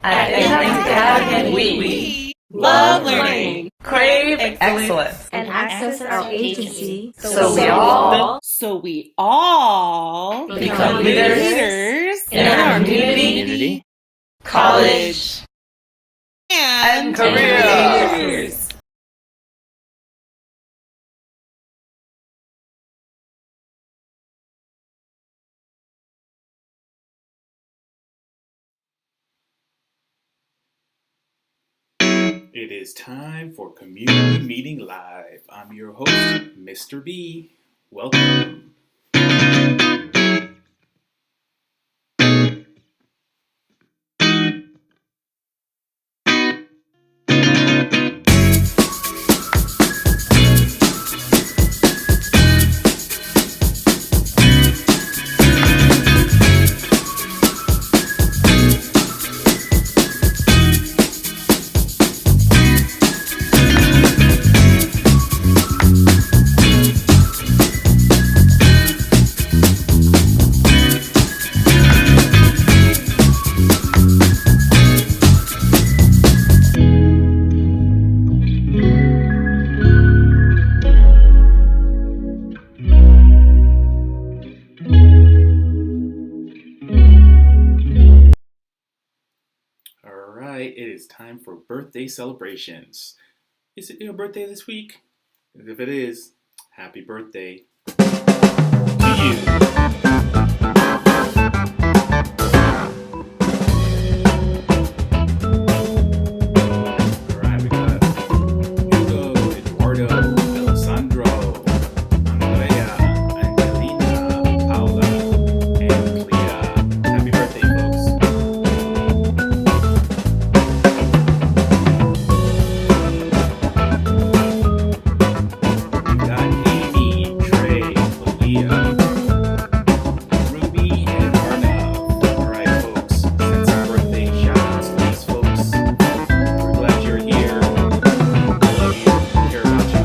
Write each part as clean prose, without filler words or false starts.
At Impact Academy, we love learning, crave excellence, and access our agency so we all become leaders in our community, college, and careers. It is time for Community Meeting Live. I'm your host, Mr. B. Welcome. Alright, it is time for birthday celebrations. Is it your birthday this week? If it is, happy birthday to you. Alright, we got Hugo, Eduardo, Alessandro, Andrea, Angelina, Paula, and Clea. Happy birthday, folks. We got Amy, Trey, Leah, Ruby, and Arnav. Alright, folks, send some birthday shout-outs to these folks. We're glad you're here. We love you, care about you,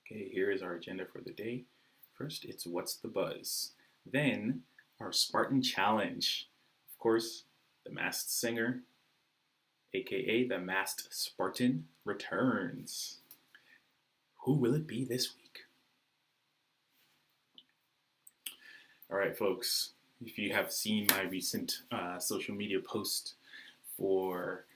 Okay, here is our agenda for the day. First, it's What's the Buzz? Then, our Spartan Challenge. Of course, the Masked Singer, aka the Masked Spartan, returns. Who will it be this week? Alright, folks, if you have seen my recent social media post for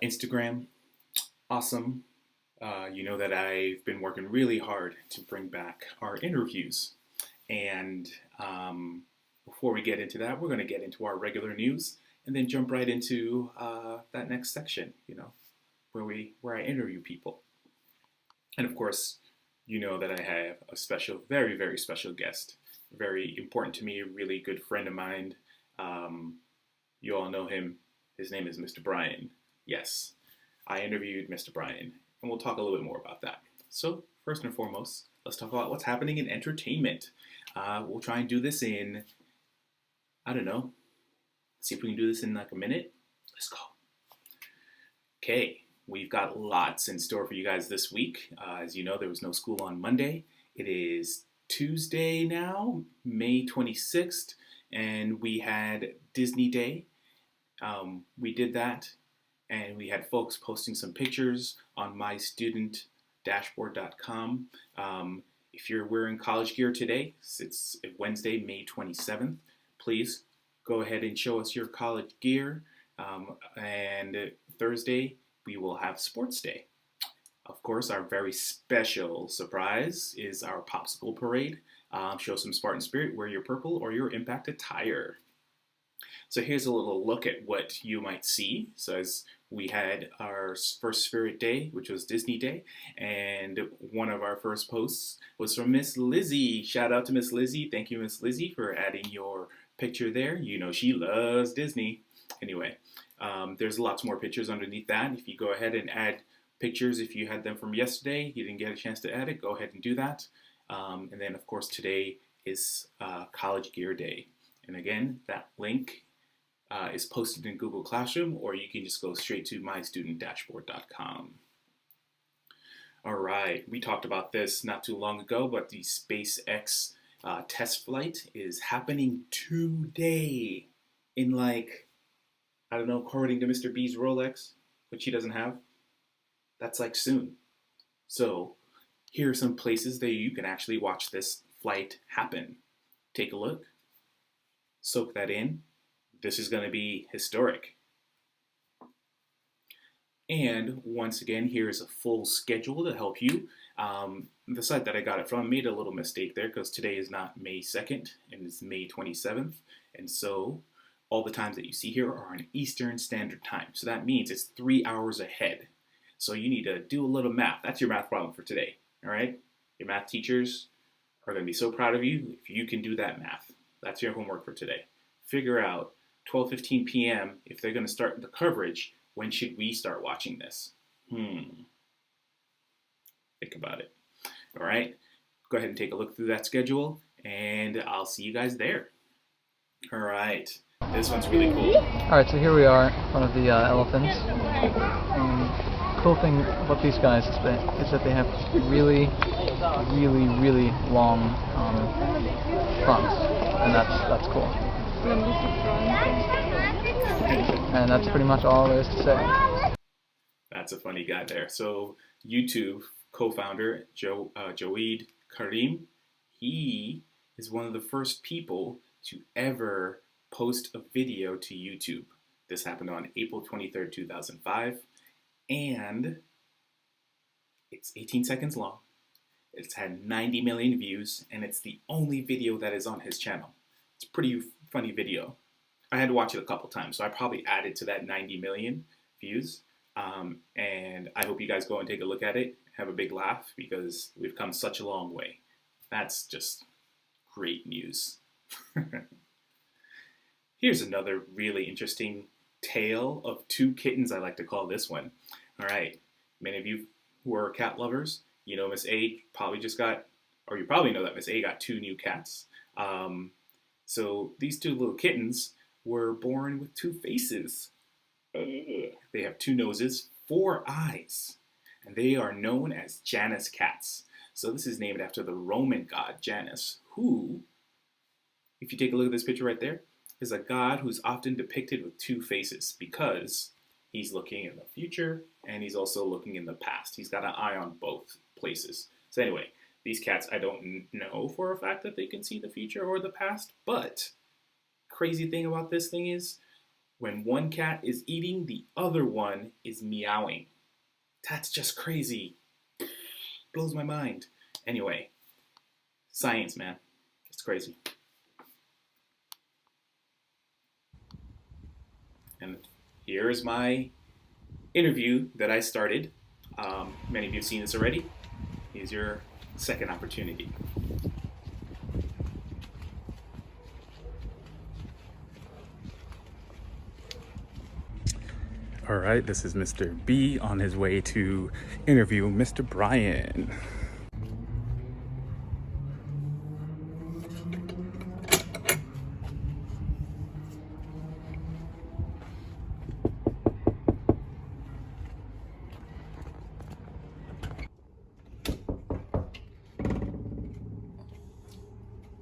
Instagram, awesome. You know that I've been working really hard to bring back our interviews. And before we get into that, we're going to get into our regular news and then jump right into that next section, where I interview people. And of course, you know that I have a special, very, very special guest. Very important to me, a really good friend of mine. You all know him. His name is Mr. Brian. Yes, I interviewed Mr. Brian, and we'll talk a little bit more about that. So, first and foremost, let's talk about what's happening in entertainment. We'll try and do this in, I don't know, see if we can do this in like a minute. Let's go. Okay, we've got lots in store for you guys this week. As you know, there was no school on Monday. It is Tuesday now, May 26th, and we had Disney Day. We did that, and we had folks posting some pictures on mystudentdashboard.com. If you're wearing college gear today, it's Wednesday, May 27th, please go ahead and show us your college gear. And Thursday, we will have Sports Day. Of course, our very special surprise is our popsicle parade. Show some Spartan spirit, wear your purple or your impact attire. So here's a little look at what you might see. So as we had our first Spirit Day, which was Disney Day, and one of our first posts was from Miss Lizzie. Shout out to Miss Lizzie. Thank you, Miss Lizzie, for adding your picture there. You know she loves Disney. Anyway, there's lots more pictures underneath that. If you go ahead and add pictures, if you had them from yesterday, you didn't get a chance to add it, go ahead and do that. And then, of course, today is College Gear Day. And again, that link is posted in Google Classroom, or you can just go straight to mystudentdashboard.com. All right, we talked about this not too long ago, but the SpaceX test flight is happening today in like, I don't know, according to Mr. B's Rolex, which he doesn't have, that's like soon. So here are some places that you can actually watch this flight happen. Take a look, soak that in. This is going to be historic. And once again, here's a full schedule to help you. The site that I got it from made a little mistake there because today is not May 2nd and it's May 27th. And so all the times that you see here are on Eastern Standard Time. So that means it's 3 hours ahead. So you need to do a little math. That's your math problem for today. All right? Your math teachers are going to be so proud of you if you can do that math. That's your homework for today. Figure out 12:15 p.m. if they're going to start the coverage. When should we start watching this? Think about it. All right, go ahead and take a look through that schedule, and I'll see you guys there. All right, this one's really cool. All right, so here we are in front of the elephants. Cool thing about these guys is that they have really long fronts, and that's cool. And that's pretty much all there is to say. That's a funny guy there. So YouTube co-founder Joeed Karim, he is one of the first people to ever post a video to YouTube. This happened on April 23rd, 2005, and it's 18 seconds long. It's had 90 million views, and it's the only video that is on his channel. It's a pretty funny video. I had to watch it a couple times, so I probably added to that 90 million views. And I hope you guys go and take a look at it, have a big laugh, because we've come such a long way. That's just great news. Here's another really interesting tale of two kittens, I like to call this one. All right, many of you who are cat lovers, you know Miss A probably just got, or you probably know that Miss A got 2 new cats. So these 2 little kittens were born with 2 faces. They have 2 noses, 4 eyes, and they are known as Janus cats. So this is named after the Roman god Janus, who, if you take a look at this picture right there, is a god who's often depicted with 2 faces because he's looking in the future and he's also looking in the past. He's got an eye on both places. So anyway, these cats, I don't know for a fact that they can see the future or the past, but crazy thing about this thing is when one cat is eating, the other one is meowing. That's just crazy. Blows my mind. Anyway, science, man. It's crazy. And here's my interview that I started. Many of you have seen this already. Here's your second opportunity. All right, this is Mr. B on his way to interview Mr. Brian.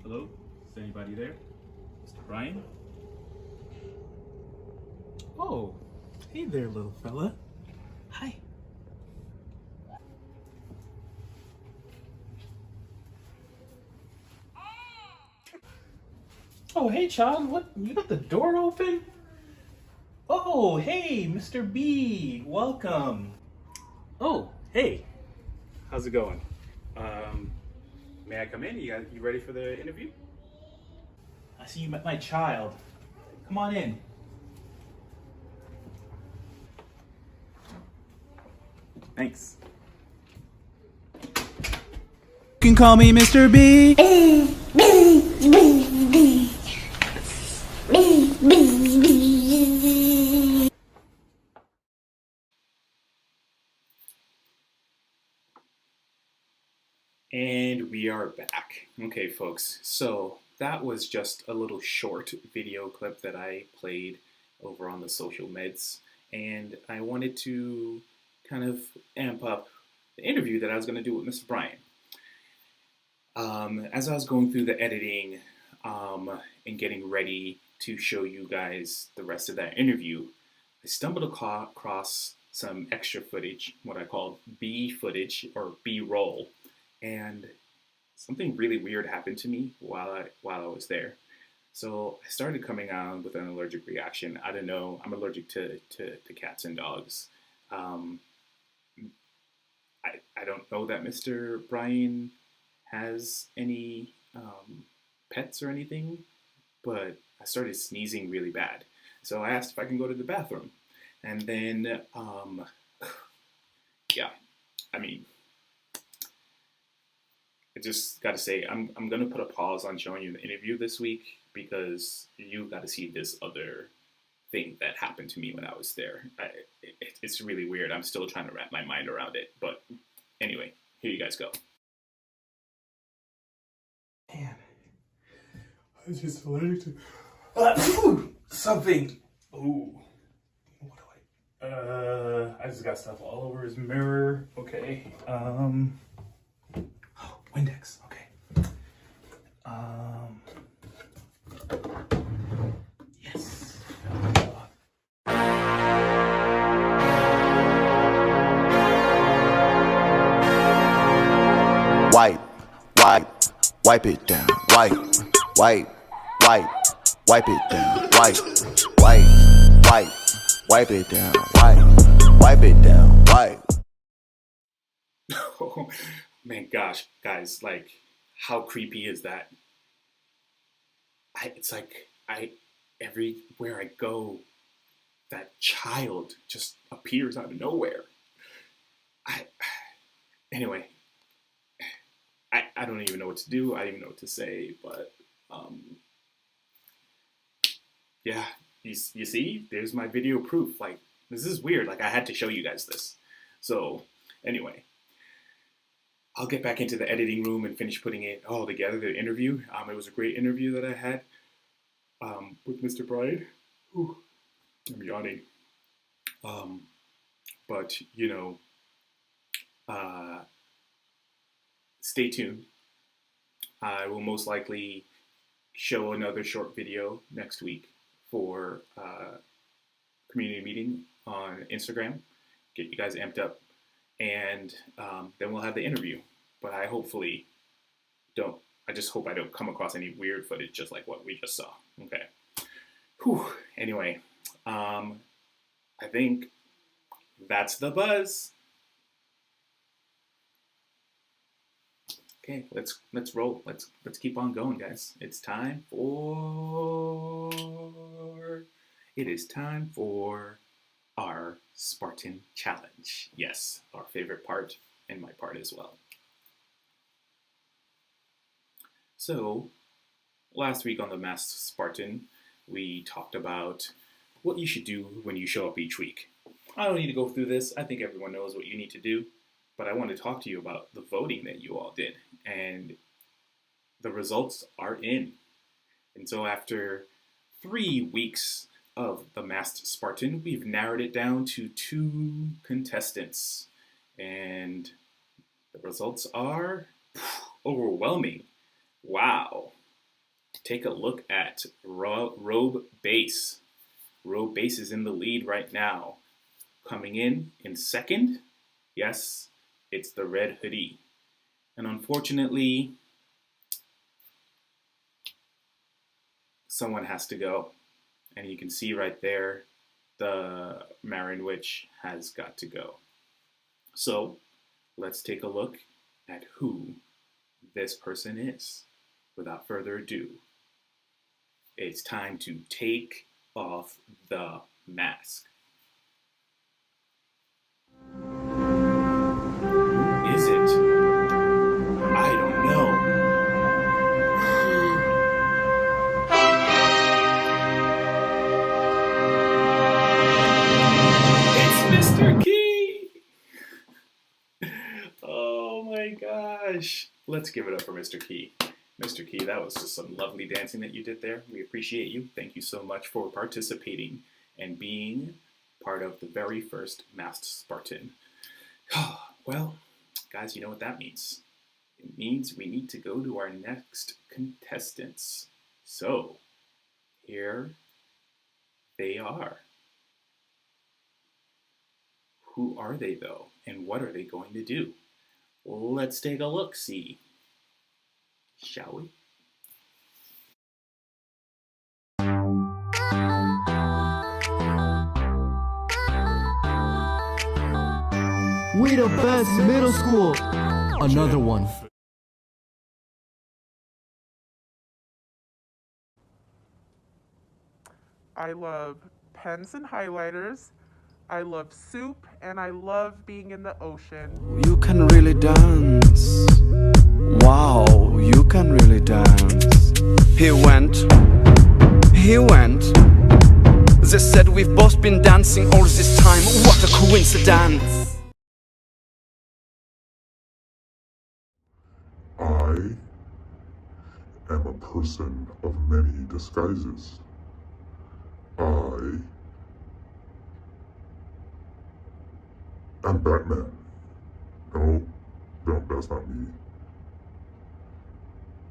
Hello, is anybody there? Mr. Brian? Oh, hey there, little fella. Hi. Oh, hey, child. What? You got the door open? Oh, hey, Mr. B. Welcome. Oh, hey. How's it going? May I come in? You ready for the interview? I see you met my child. Come on in. Thanks. You can call me Mr. B. And we are back. Okay, folks, so that was just a little short video clip that I played over on the social meds, and I wanted to kind of amp up the interview that I was going to do with Mr. Brian. As I was going through the editing and getting ready to show you guys the rest of that interview, I stumbled across some extra footage, what I call B footage or B-roll, and something really weird happened to me while I was there. So I started coming on with an allergic reaction. I don't know. I'm allergic to cats and dogs. I don't know that Mr. Brian has any pets or anything, but I started sneezing really bad. So I asked if I can go to the bathroom. And then, yeah, I mean, I just got to say, I'm going to put a pause on showing you the interview this week because you got to see this other thing that happened to me when I was there. It's really weird. I'm still trying to wrap my mind around it. But anyway, here you guys go. Man, I was just allergic to something. Ooh. What do I just got stuff all over his mirror. Okay. Windex. Okay. Yes. Wipe it down. Wipe it down. Wipe it down. Wipe it down. Oh, man, gosh, guys, like, how creepy is that? It's like, everywhere I go, that child just appears out of nowhere. Anyway, I don't even know what to do. I don't even know what to say, but, yeah, you see, there's my video proof. Like, this is weird. Like, I had to show you guys this. So, anyway, I'll get back into the editing room and finish putting it all together, the interview. It was a great interview that I had with Mr. Brian. Ooh, I'm yawning. But, you know, stay tuned. I will most likely show another short video next week for community meeting on Instagram, get you guys amped up, and then we'll have the interview. But I just hope I don't come across any weird footage just like what we just saw. Okay. Whew. Anyway, I think that's the buzz. Okay, let's roll. Let's keep on going, guys. It is time for our Spartan challenge. Yes, our favorite part and my part as well. So, last week on the Masked Spartan, we talked about what you should do when you show up each week. I don't need to go through this. I think everyone knows what you need to do. But I want to talk to you about the voting that you all did. And the results are in. And so after 3 weeks of the Masked Spartan, we've narrowed it down to 2 contestants. And the results are overwhelming. Wow. Take a look at Robe Base. Robe Base is in the lead right now. Coming in second, yes, it's the red hoodie. And unfortunately, someone has to go. And you can see right there, the Marin Witch has got to go. So let's take a look at who this person is. Without further ado, it's time to take off the mask. Who is it? I don't know. It's Mr. Key! Oh my gosh. Let's give it up for Mr. Key. Mr. Key, that was just some lovely dancing that you did there. We appreciate you. Thank you so much for participating and being part of the very first masked Spartan. Well, guys, you know what that means. It means we need to go to our next contestants. So, here they are. Who are they, though, and what are they going to do? Let's take a look-see, shall we? We the best middle school. Another one. I love pens and highlighters. I love soup, and I love being in the ocean. You can really dance. Wow, you can really dance. He went. They said we've both been dancing all this time. What a coincidence. I am a person of many disguises. I am Batman. No, that's not me.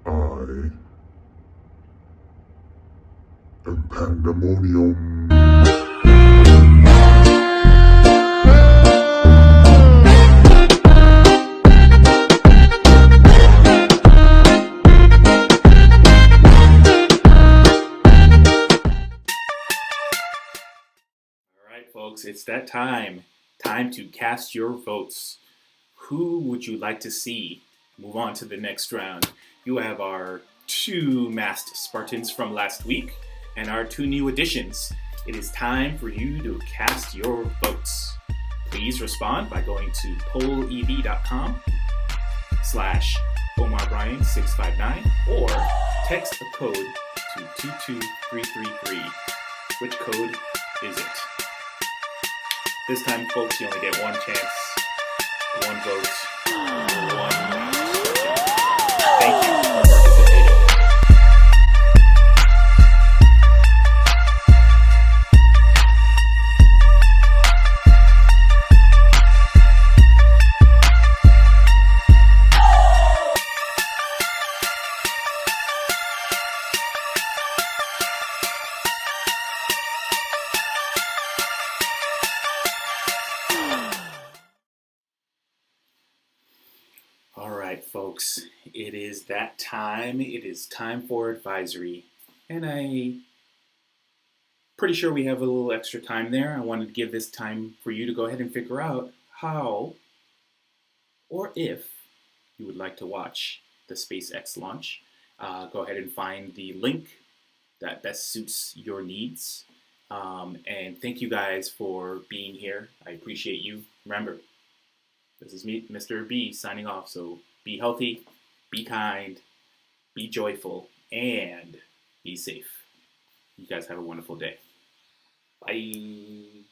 I am Pandemonium. Folks, it's that time. Time to cast your votes. Who would you like to see move on to the next round? You have our 2 masked Spartans from last week and our 2 new additions. It is time for you to cast your votes. Please respond by going to pollev.com/OmarBryan659 or text a code to 22333. Which code is it? This time, folks, you only get 1 chance, 1 vote, 1 Spartan. Thank you for participating. Alright, folks, it is that time. It is time for advisory. And I'm pretty sure we have a little extra time there. I wanted to give this time for you to go ahead and figure out how or if you would like to watch the SpaceX launch. Go ahead and find the link that best suits your needs. And thank you guys for being here. I appreciate you. Remember, this is me, Mr. B, signing off. So be healthy, be kind, be joyful, and be safe. You guys have a wonderful day. Bye.